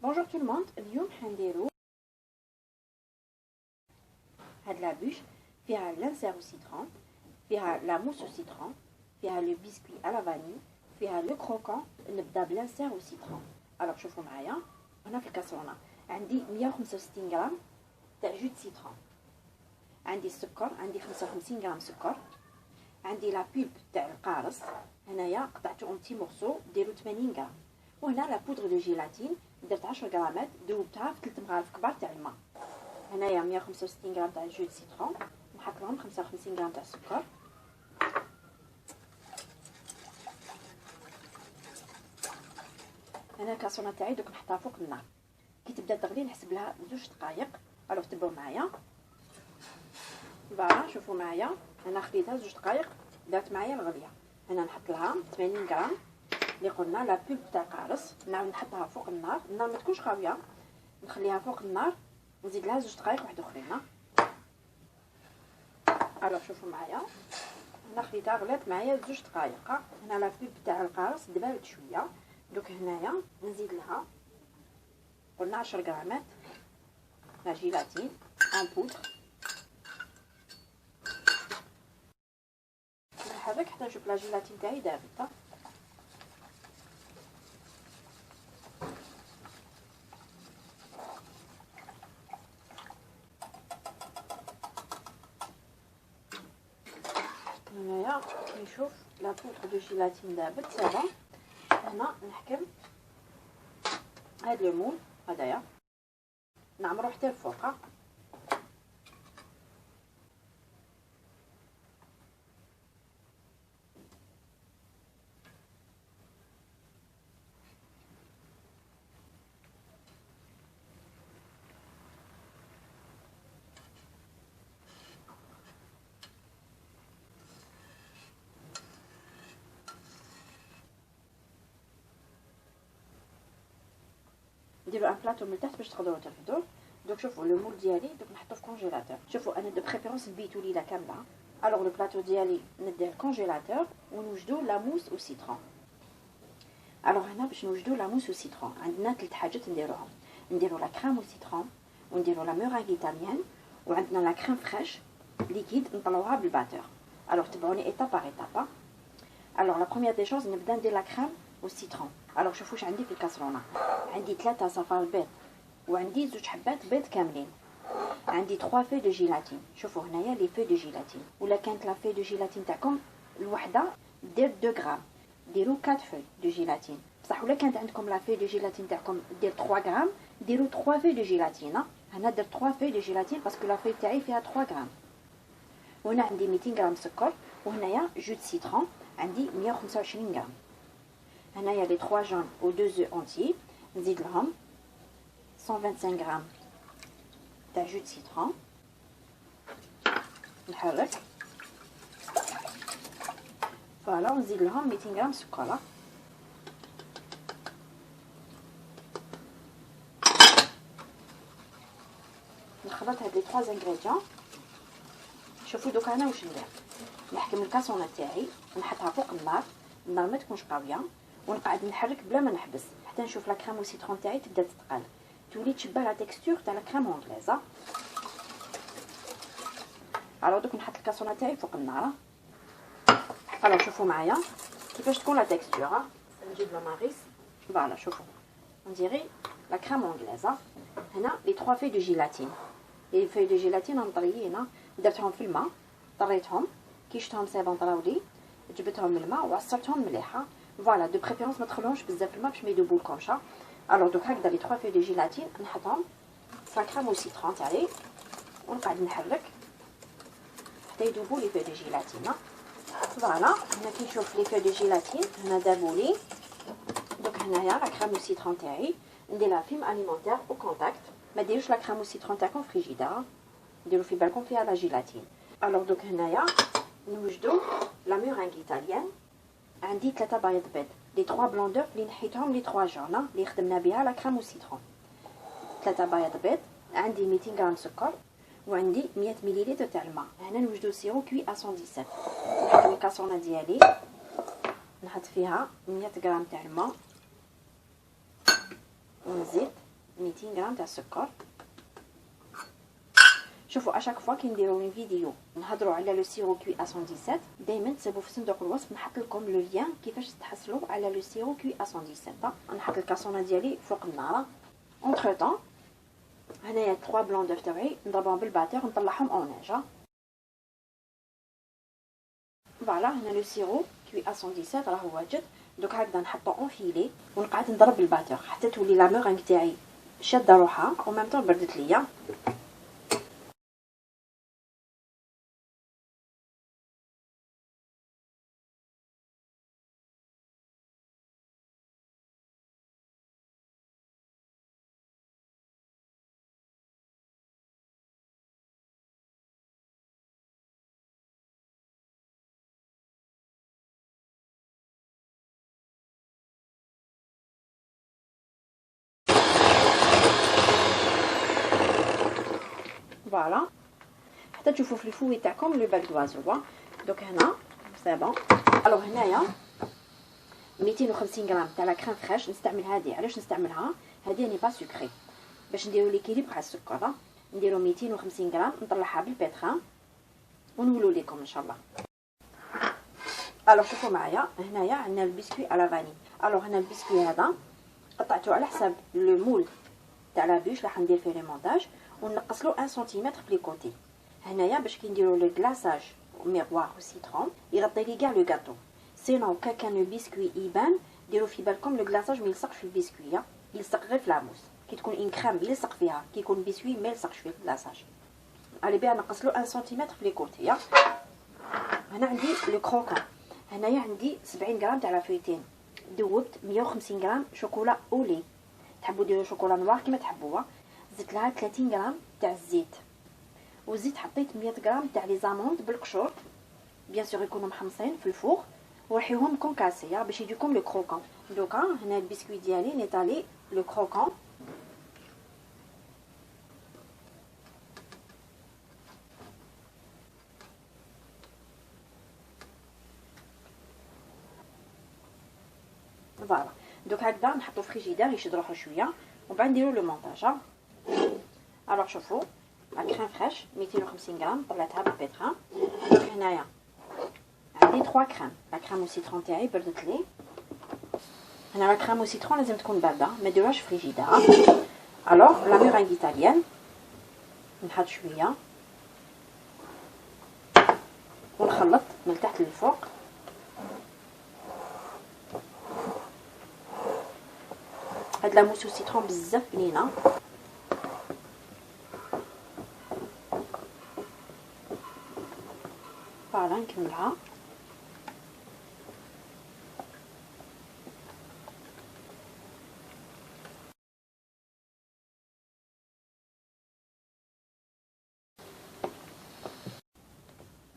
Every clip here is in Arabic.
بونجور تو الموند. اليوم حنديرو هاد لابوش فيها لانسير او سيترون، فيها لا موس او سيترون، فيها لو بيسكوي على فاني، فيها لو كروكون. نبدا بلانسير او سيترون. الوغ شوفوا معايا هنا في الكاسرونه عندي 165 غرام تاع جو دو سيترون، عندي السكر، عندي 55 غرام سكر، عندي لا بولب تاع القارص هنايا قطعته اون تي مورسو ديرو 80 غرام، وهنا لا بودر دو جيلاتين درت 10 غرامات ذوبتها في 3 مغارف كبار تاع الماء. هنايا 165 غرام تاع جو دو سيترون، نحط لهم 55 غرام تاع السكر، هنا الكاسرونه تاعي دوك نحطها فوق النار. كي تبدا تغلي نحسب لها 2 دقائق. الوغ تبعوا معايا فوالا. شوفوا معايا انا خليتها 2 دقائق دارت معايا الغليه. هنا نحط لها 80 غرام اللي قلنا لا بولب تاع القارص، نعاود نحطها فوق النار. النار ما تكونش خاويه، نخليها فوق النار ونزيد لها 2 دقائق واحد اخرين. الوغ شوفوا معايا انا خليتها غلات معايا 2 دقائق. هنا لا بولب تاع القارص دبالت شويه، دوك هنايا نزيد لها قلنا 10 غرامات لا جيلاتين ان بودر، نحرك حتى نشوف لا جيلاتين تاعي دابت. هنايا كي نشوف لا بودر دو جيلاتين دابت سافا، هنا نحكم هاد لو مول هدايا نعمرو حتى الفوق. نديرو ان بلاطو من تحت باش تقدروا ترفدوه. دوك شوفوا لو مول ديالي دوك نحطو في كونجيلاتور. شوفوا انا دو بريفيرونس نبيتو ليله كامله. الوغ لو بلاطو ديالي ندير الكونجيلاتور ونوجدو لا موس او سيترون. الوغ هنا باش نوجدو لا موس او سيترون عندنا 3 حاجات نديروهم. نديرو لا كريم او سيترون، ونديرو لا مورانغ ايطاليان، وعندنا لا كريم فريش ليكيد نطلعوها بالباتور. الوغ تبعوني ايطاب باغ ايطاب. الوغ لا بروميير دي شوز نبدا ندير لا كريم والسيترون. الوغ شوفوا واش عندي في الكاسرونه. عندي 3 صفار بيض، وعندي 2 حبات بيض كاملين، عندي 3 في دو جيلاتين. شوفوا هنايا لي في دو جيلاتين، ولا كانت لا في دو جيلاتين تاعكم الوحده دير 2 غرام ديروا 4 في دو جيلاتين بصح. ولا كانت عندكم لا في دو جيلاتين تاعكم دير 3 غرام ديروا 3 في دو جيلاتين. هنا درت 3 في دو جيلاتين باسكو لا في تاعي فيها 3 غرام. وهنا عندي 200 غرام سكر، وهنايا جو دو سيترون عندي 125 غرام. هنايا لي 3 جون و 2 زو اونتي نزيد لهم 125 غرام تاع جو دو سيترون، نحرك فوالا، ونزيد لهم 200 غرام سكر. نخلط هاد لي 3 انغريديون. شوفوا دوك انا واش ندير. نحكم الكاسرونه تاعي نحطها فوق النار، النار ما تكونش قويه، ونقعد نحرك بلا ما نحبس حتى نشوف لا كريم والسيترون تاعي تبدا تتقل، تولي تشبه لا تكستور تاع لا كريم اونغليزا. الوغ دوك نحط الكاسرونه تاعي فوق النار. الوغ شوفوا معايا كيفاش تكون لا تكستور. نجيب لا ماريس فوالا. شوفوا نديري لا كريم اونغليزا. هنا لي 3 في دو جيلاتين، لي في دو جيلاتين مطريين درتهم في الماء، طريتهم كي شفتهم سي بون طراولي جبتهم من الماء وعصرتهم مليحه. فوالا دو بريفيرونس ما تخلوهمش بزاف الماء باش ما يذوبولكمش. الوغ دوك هكذا لي 3 في دو جيلاتين نحطهم في كريم والسيترون تاعي، ونقعد نحرك حتى يذوبوا لي في دو جيلاتين. فوالا هنا كي نشوف لي في دو جيلاتين هنا دابوا لي. دوك هنايا لا كريم والسيترون تاعي نديرها فيم اليمونتير او كونتاكت. ما ديروش لا كريم والسيترون تاعكم فريجيدار، ديروا في بالكم فيها لا جيلاتين. الوغ دوك هنايا نوجدو لا مورانغ ايطاليان. عندي 3 بايض بيض، لي 3 بلون دوف اللي نحيتهم لي 3 جون اللي خدمنا بها لا كريم والسيترون. 3 بايض بيض، عندي 200 غرام سكر، وعندي 100 مليلتر تاع الماء. هنا نوجدو سيرو كوي ا 117. نحط الكاسرونه ديالي نحط فيها 100 غرام تاع الماء، ونزيد 200 غرام تاع السكر. شوفوا اشاك فوا كي نديرو اون فيديو نهضروا على لو سيرو كوي ا 117 دائما تسيبوا في صندوق الوصف نحط لكم لو لين كيفاش تحصلوا على لو سيرو كوي ا 117. نحط الكاسونه ديالي فوق النار. اونتر طون هنايا 3 بلون دوف تاعي نضربهم بالباتور ونطلعهم اوناج. فوالا هنا لو سيرو كوي ا 117 راهو واجد. دوك هكذا نحطو اون فيلي ونقعد نضرب بالباتور حتى تولي لا مورينغ تاعي شاده روحها او ميم طون بردت ليا. فوالا حتى تشوفوا في الفوي تاعكم لو باك دوازو. دوك هنا سي بون. الوغ هنايا 250 غرام تاع لا كريم فريش نستعمل هذه. علاش نستعملها؟ هذه ني با سكري باش نديرو ليكيليبر على السكر. نديرو 250 غرام نطلعها بالبيتران ونولو لكم ان شاء الله. الوغ شوفوا معايا هنايا عندنا البسكوي على فاني. الوغ هنا البسكوي هذا قطعته على حساب لو مول تاع لا بوش راح ندير فيه لي مونتاج ونقص له 1 سنتيمتر في لي كوتي. هنايا باش كي نديرو لو غلاصاج ميغوار و سيترون يغطي لي كاع لو غاتو. سينو كان لو بسكوي يبان ديروا في بالكم لو غلاصاج ما يلصقش في البسكويه، يلصق غير في لاموس. كي تكون ان كريم يلصق فيها، كي يكون بسكوي ما يلصقش في الغلاصاج. علي بها نقص له 1 سنتيمتر في لي كوتي. هنا عندي لو كروكون. هنايا عندي 70 غرام تاع لافيتين. دوبت 150 غرام شوكولا اولي. تحبوا ديروا شوكولا نوار كيما تحبوها. زدت لها 30 غرام تاع الزيت. والزيت حطيت 100 غرام تاع لي زاموند بالقشور بيان سور يكونوا محمصين في الفوغ وريحيهم كونكاسي باش يجيكم لو كروكون. دوكا هنا البسكويت ديالي نيطالي لو كروكون. فوالا دوك هكذا نحطو في فريجيدير يشد روحو شويه ومن بعد نديرو لو مونتاج. الوغ شوفوا لا كريم فريش 250 غرام طلعتها بالبيتران. دوك هنايا عندي 3 كريم. لا كريم او سيترون تاعي بردت لي. هنا لا كريم او سيترون لازم تكون بارده ما ديروهاش في فريجيدير. الوغ لا مورينغ ايطاليان نحط شويه ونخلط من التحت للفوق. هاد لا موس سيترون بزاف بنينه. فوالا نكملها.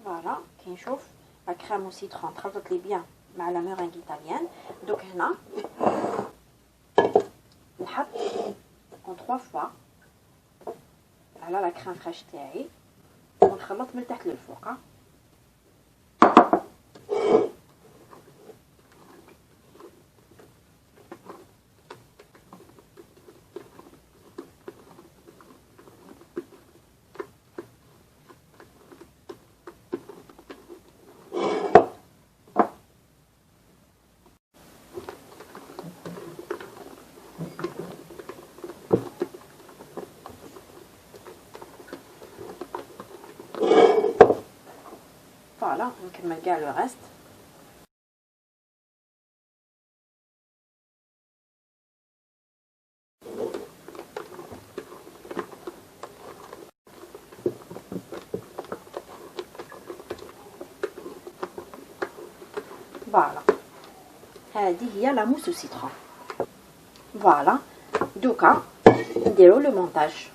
فوالا كي نشوف لا كريم او سيترون تخلطت لي بيان مع لا مورينغ ايطاليان. دوك هنا نحط اون 3 فوا على لا كريم فريش تاعي ونخلط من تحت للفوق. فوالا نكمل كاع لو ريست. فوالا هذه هي لا موس سيترون. فوالا دوكا نديرو لو مونتاج.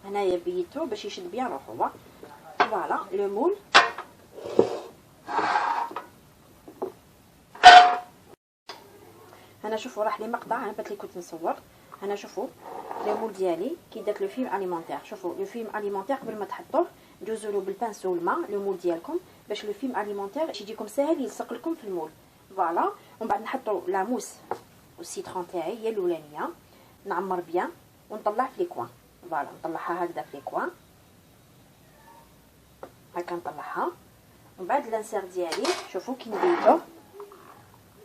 هنايا بيتو باش يشد بيان روحو. فوالا لو مول هنا شوفوا راح لي مقطع انا بات لي كنت نصور. هنا شوفوا لي مول ديالي كي درت لو فيلم اليمونتير. شوفوا لو فيلم اليمونتير قبل ما تحطوه دوزولو بالبانسو والماء لو مول ديالكم باش لو فيلم اليمونتير يجيكم ساهل يلصق لكم في المول. فوالا ومن بعد نحطوا لا موس والسيترون تاعي هي الاولانيه نعمر بيان ونطلع في لي كوان. فوالا نطلعها هكذا في لي كوان هكا نطلعها. ومن بعد لانسير ديالي شوفوا كي نبيتوه،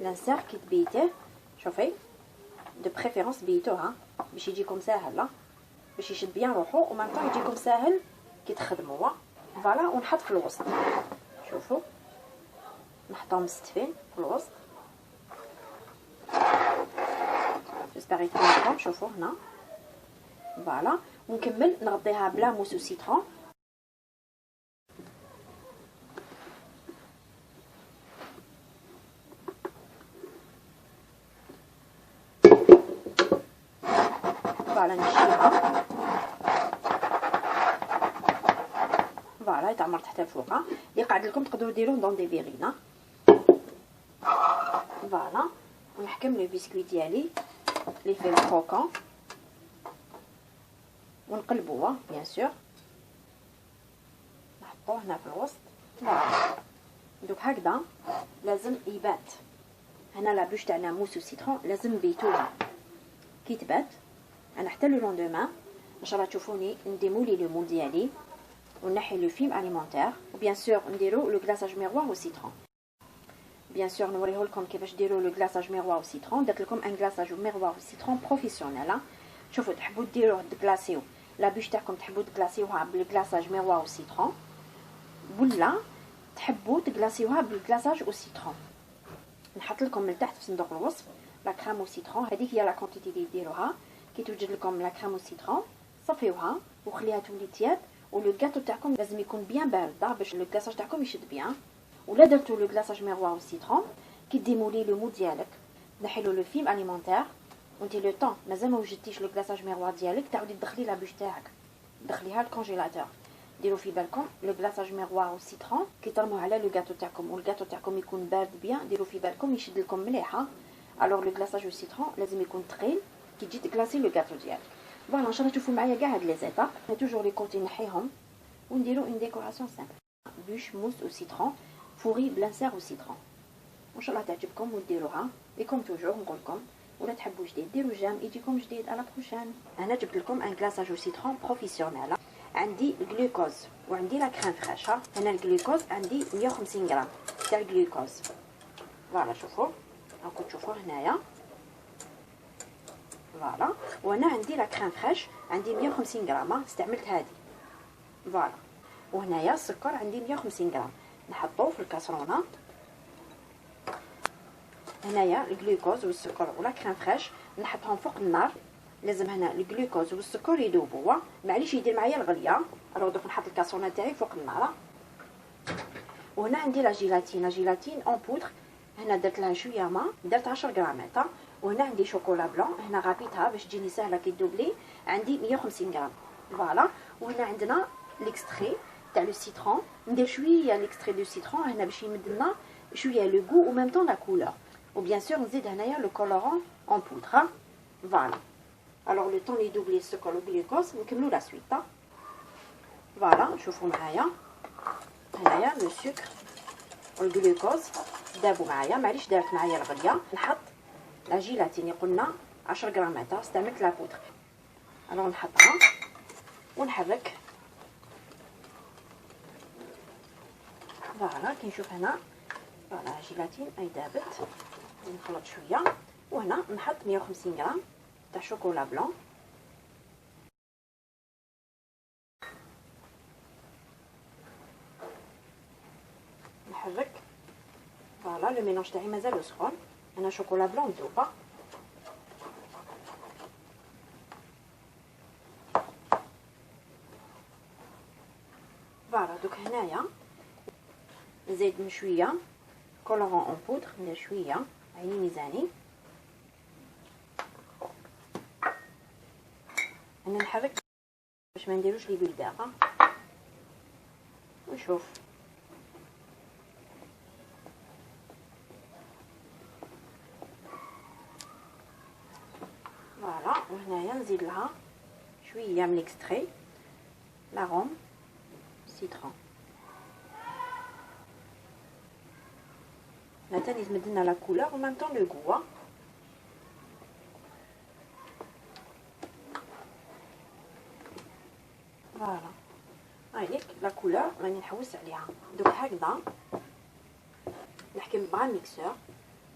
لانسير كي تبيتيه شوفي دو بريفيرونس بيتوها باش يجيكم ساهل، باش يشد بيان روحو ومام طون يجيكم ساهل كي تخدموه. فوالا ونحط في الوسط، شوفوا نحطهم مستفين في الوسط. جيسبر يكون لكم، شوفوا هنا. فوالا ونكمل نغطيها بلا موس وسيترون. فوالا نشيلها، فوالا يتعمر حتى الفوقه. اللي قاعد لكم تقدروا ديروه دون دي فيغينا. فوالا ونحكم لو بسكويت ديالي لي فيه الكروكون ونقلبوه بيان سور، نحطوه هنا في الوسط. فوالا دوك هكذا لازم يبات. هنا لابوش تاعنا موس وسيترون لازم نبيتوها كي تبات. انا حتى لو لوندومان ان شاء الله تشوفوني نديمولي لو مول ديالي ونحي لو فيلم اليمونتير، وبيان سور نديرو لو كلاصاج ميروار و سيترون. بيان سور نوريه لكم كيفاش ديروا لو كلاصاج ميروار و سيترون. درت لكم ان كلاصاج ميروار و سيترون بروفيسيونيل. شوفوا تحبوا ديروه دكلاسيو لابوش تاعكم، تحبوا تكلاسيوها بالكلاصاج ميروار و سيترون، ولا تحبوا تكلاسيوها بالكلاصاج و سيترون. نحط لكم من تحت في صندوق الوصف لا كريم و سيترون، هذيك هي لا كونتيتي اللي ديروها. كي توجد لكم لا كريم و سيترون صفيوها وخليها تولي تياب. ولو غاتو تاعكم لازم يكون بيان بارده باش لو كلاصاج تاعكم يشد بيان. ولا درتو لو كلاصاج ميروار و سيترون كي ديمولي لو مول ديالك نحيلو لو فيلم اليمونتير وانتي لو طون مازال ما وجدتيش لو كلاصاج ميروار ديالك تعاودي تدخلي لا بوش تاعك دخليها الكونجيلاتور. ديروا في بالكم لو كلاصاج ميروار و سيترون كي ترموه على لو غاتو تاعكم والغاتو تاعكم يكون بارد بيان، ديروا في بالكم يشد لكم مليحه. الوغ لو كلاصاج و سيترون لازم يكون ثقيل كي تجي تكلاسي لو غاتو ديالك. فوالا ان شاء الله تشوفوا معايا كاع هاد لي زيتاب. توجور لي كوتي نحيهم ونديروا اون ديكوراسيون سامبل. بوش موس و سيترون فوري بلانسير و سيترون. ان شاء الله تعجبكم وديروها. اي كوم توجور نقول لكم ولا تحبوا جديد ديروا جيم يجيكم جديد. على بروشان. انا جبت لكم ان كلاصاج و سيترون بروفيسيونيل. عندي الجلوكوز وعندي لا كريم فريش. هنا الجلوكوز عندي 150 غرام تاع الجلوكوز. فوالا شوفوا راكم تشوفوا هنايا. فوالا وانا عندي لا كريم فريش عندي 150 غرام استعملت هذه. فوالا وهنايا السكر عندي 150 غرام نحطوه في الكاسرونه. هنايا الجلوكوز والسكر ولا كريم فريش نحطهم فوق النار. لازم هنا الجلوكوز والسكر يذوبوا، معليش يدير معايا الغليه. الوغ دوك نحط الكاسرونه تاعي فوق النار. وهنا عندي لا جيلاتين، لا جيلاتين اون بودر. هنا درت لها شويه ما درت 10 غرامات. وهنا عندي شوكولا بلون، هنا غابيتها باش تجيني سهله كي تذوب لي، عندي 150 غرام. فوالا وهنا عندنا ليكستري تاع لو سيترون. ندير شويه ليكستري دو سيترون هنا باش يمد لنا شويه لو غو و ميم طون لا كولور. وبيان سور نزيد هنايا لو كولورون اون بودر. فوالا الوغ لو طون لي يذوب لي السكر والجلوكوز نكملوا لا سويت. فوالا شوفوا معايا هنايا لو سكر والجلوكوز دابوا معايا، معليش دارت معايا الغليه. نحط لا جيلاتين قلنا 10 غرامات استعملت لا بودر. الوغ نحطها ونحرك. فوالا كي نشوف هنا فوالا جيلاتين اي دابت. نخلط شويه وهنا نحط 150 غرام تاع شوكولا بلون. نحرك. فوالا لو ميلونج تاعي مازال سخون. انا شوكولا بلون مذوبه. فوالا دوك هنايا نزيد من شويه كولورون اون بودر. ندير شويه عيني ميزاني. انا نحرك باش ما نديروش لي بلداغه. ونشوف فوالا. وهنايا نزيد لها شويه من ليكستري لاروم سيترون. هنا تاني تمد لنا لا كولور و ميم طون لو غوا. فوالا هايليك لا كولور راني نحوس عليها. دوك هكذا نحكم مع الميكسور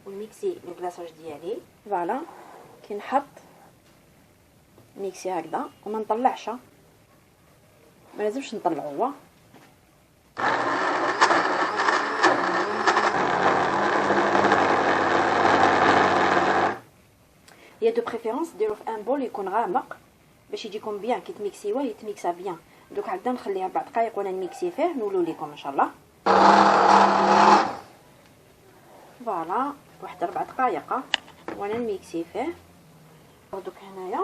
ونميكسي لو كلاصاج ديالي. فوالا كي نحط ميكسي هكذا وما نطلعش، ما لازمش نطلعوه. هي دو بريفيرونس ديرو في ان بول يكون غامق باش يجيكم بيان كي تميكسيوه يتميكسا بيان. دوك هكذا نخليه 4 دقائق وانا نميكسي فيه نولو ليكم ان شاء الله. فوالا واحد 4 دقائق وانا نميكسي فيه. دوك هنايا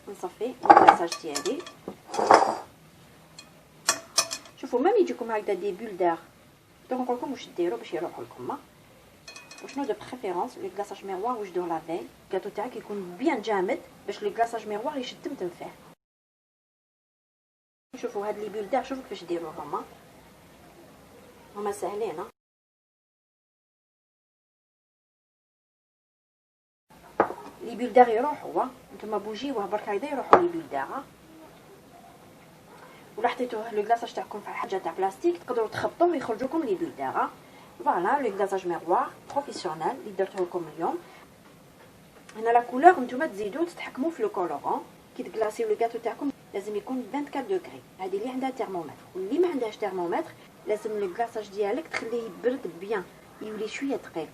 نصفي الكلاصاج ديالي. شوفوا مام يجيكم هكذا دي بول دار، دوك نقول لكم واش ديروا باش يروحوا لكم. وشنو دو بريفيرونس لي كلاصاج ميغوار واش دور لا فيل الكاطو تاعك يكون بيان جامد باش لي كلاصاج ميغوار يشتمتم فيه. شوفوا هاد لي بول دار شوفوا كيفاش ديروهم، هما ساهلين. لي بول دار يروحوا نتوما بوجيوه برك هكذا يروحوا لي بول دار. ولا حطيتوه لو كلاصاج تاعكم في حاجه تاع بلاستيك تقدروا تخبطوه يخرج لكم لي بول دار. فوالا لو كلاصاج ميغوار بروفيسيونيل اللي درته لكم اليوم. هنا لا كولور نتوما تزيدوا تتحكموا في لو كولورون. كي تكلاسيو لو غاتو تاعكم لازم يكون 24 دوغري. هذه اللي عندها ترمومتر، واللي ما عندهاش ترمومتر لازم لو كلاصاج ديالك تخليه يبرد بيان يولي شويه ثقيل.